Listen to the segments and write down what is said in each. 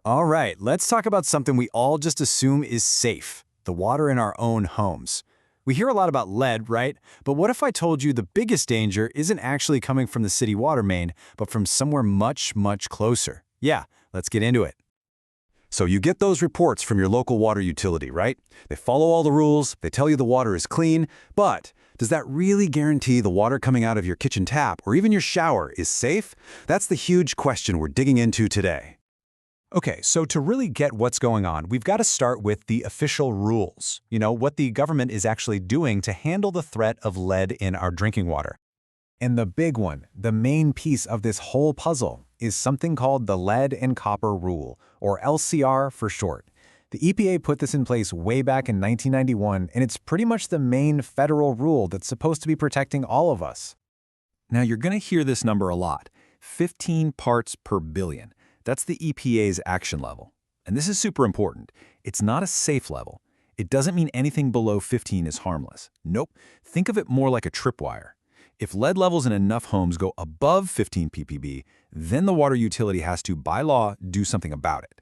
All right, let's talk about something we all just assume is safe, the water in our own homes. We hear a lot about lead, right? But what if I told you the biggest danger isn't actually coming from the city water main, but from somewhere much, much closer? Yeah, let's get into it. So you get those reports from your local water utility, right? They follow all the rules, they tell you the water is clean, but does that really guarantee the water coming out of your kitchen tap or even your shower is safe? That's the huge question we're digging into today. Okay, so to really get what's going on, we've got to start with the official rules. What the government is actually doing to handle the threat of lead in our drinking water. And the big one, the main piece of this whole puzzle, is something called the Lead and Copper Rule, or LCR for short. The EPA put this in place way back in 1991, and it's pretty much the main federal rule that's supposed to be protecting all of us. Now, you're going to hear this number a lot, 15 parts per billion. That's the EPA's action level. And this is super important. It's not a safe level. It doesn't mean anything below 15 is harmless. Nope. Think of it more like a tripwire. If lead levels in enough homes go above 15 ppb, then the water utility has to, by law, do something about it.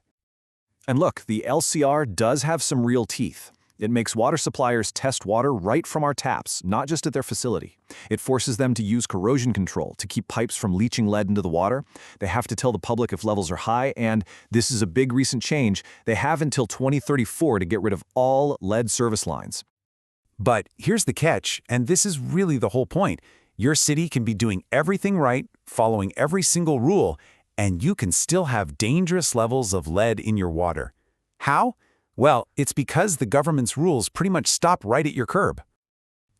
And look, the LCR does have some real teeth. It makes water suppliers test water right from our taps, not just at their facility. It forces them to use corrosion control to keep pipes from leaching lead into the water. They have to tell the public if levels are high, and this is a big recent change, they have until 2034 to get rid of all lead service lines. But here's the catch, and this is really the whole point. Your city can be doing everything right, following every single rule, and you can still have dangerous levels of lead in your water. How? Well, it's because the government's rules pretty much stop right at your curb.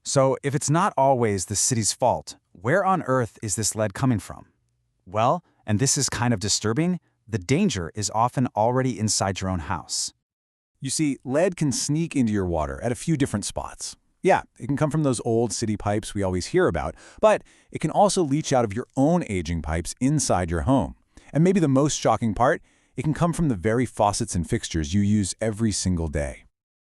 So if it's not always the city's fault, where on earth is this lead coming from? Well, and this is kind of disturbing, the danger is often already inside your own house. You see, lead can sneak into your water at a few different spots. Yeah, it can come from those old city pipes we always hear about, but it can also leach out of your own aging pipes inside your home. And maybe the most shocking part, it can come from the very faucets and fixtures you use every single day.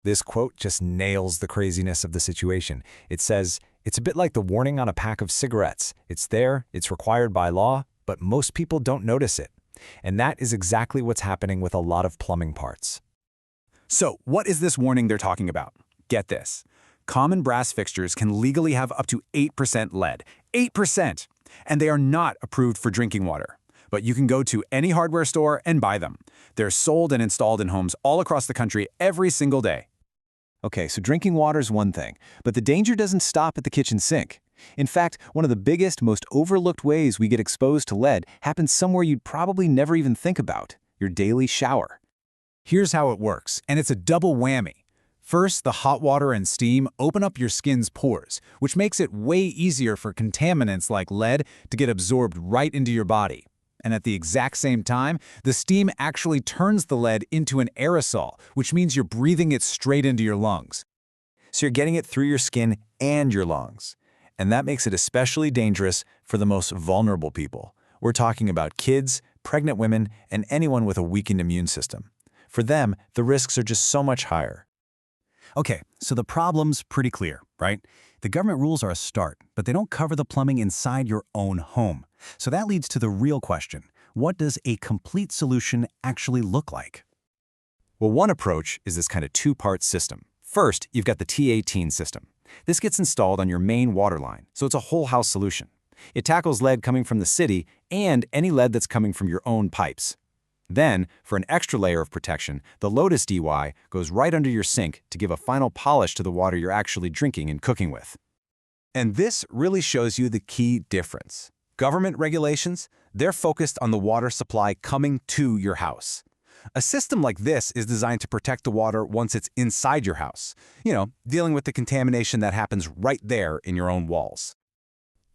This quote just nails the craziness of the situation. It says, "It's a bit like the warning on a pack of cigarettes. It's there, it's required by law, but most people don't notice it." And that is exactly what's happening with a lot of plumbing parts. So, what is this warning they're talking about? Get this. Common brass fixtures can legally have up to 8% lead. 8%! And they are not approved for drinking water. But you can go to any hardware store and buy them. They're sold and installed in homes all across the country every single day. Okay, so drinking water is one thing, but the danger doesn't stop at the kitchen sink. In fact, one of the biggest, most overlooked ways we get exposed to lead happens somewhere you'd probably never even think about, your daily shower. Here's how it works, and it's a double whammy. First, the hot water and steam open up your skin's pores, which makes it way easier for contaminants like lead to get absorbed right into your body. And at the exact same time, the steam actually turns the lead into an aerosol, which means you're breathing it straight into your lungs. So you're getting it through your skin and your lungs. And that makes it especially dangerous for the most vulnerable people. We're talking about kids, pregnant women, and anyone with a weakened immune system. For them, the risks are just so much higher. Okay, so the problem's pretty clear, right? The government rules are a start, but they don't cover the plumbing inside your own home. So that leads to the real question. What does a complete solution actually look like? Well, one approach is this kind of two-part system. First, you've got the T18 system. This gets installed on your main water line, so it's a whole house solution. It tackles lead coming from the city and any lead that's coming from your own pipes. Then, for an extra layer of protection, the Lotus DY goes right under your sink to give a final polish to the water you're actually drinking and cooking with. And this really shows you the key difference. Government regulations, they're focused on the water supply coming to your house. A system like this is designed to protect the water once it's inside your house, dealing with the contamination that happens right there in your own walls.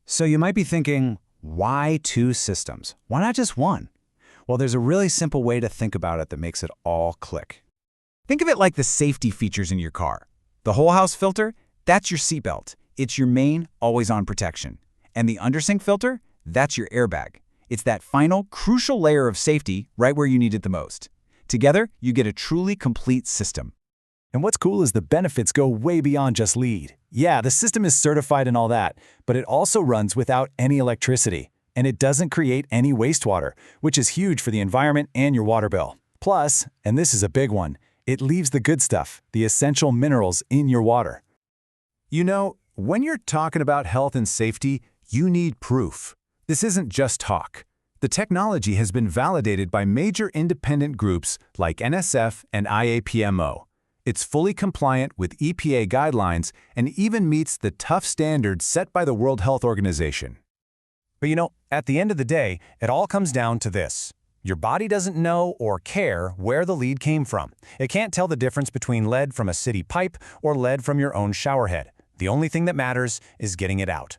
So you might be thinking, why two systems? Why not just one? Well, there's a really simple way to think about it that makes it all click. Think of it like the safety features in your car. The whole house filter, that's your seatbelt. It's your main, always-on protection. And the undersink filter, that's your airbag. It's that final, crucial layer of safety right where you need it the most. Together, you get a truly complete system. And what's cool is the benefits go way beyond just lead. Yeah, the system is certified and all that, but it also runs without any electricity. And it doesn't create any wastewater, which is huge for the environment and your water bill. Plus, and this is a big one, it leaves the good stuff, the essential minerals, in your water. You know, when you're talking about health and safety, you need proof. This isn't just talk. The technology has been validated by major independent groups like NSF and IAPMO. It's fully compliant with EPA guidelines and even meets the tough standards set by the World Health Organization. But you know, at the end of the day, it all comes down to this. Your body doesn't know or care where the lead came from. It can't tell the difference between lead from a city pipe or lead from your own showerhead. The only thing that matters is getting it out.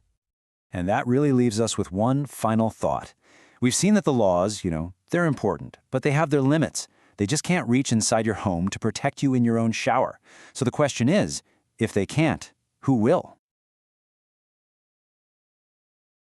And that really leaves us with one final thought. We've seen that the laws, they're important, but they have their limits. They just can't reach inside your home to protect you in your own shower. So the question is, if they can't, who will?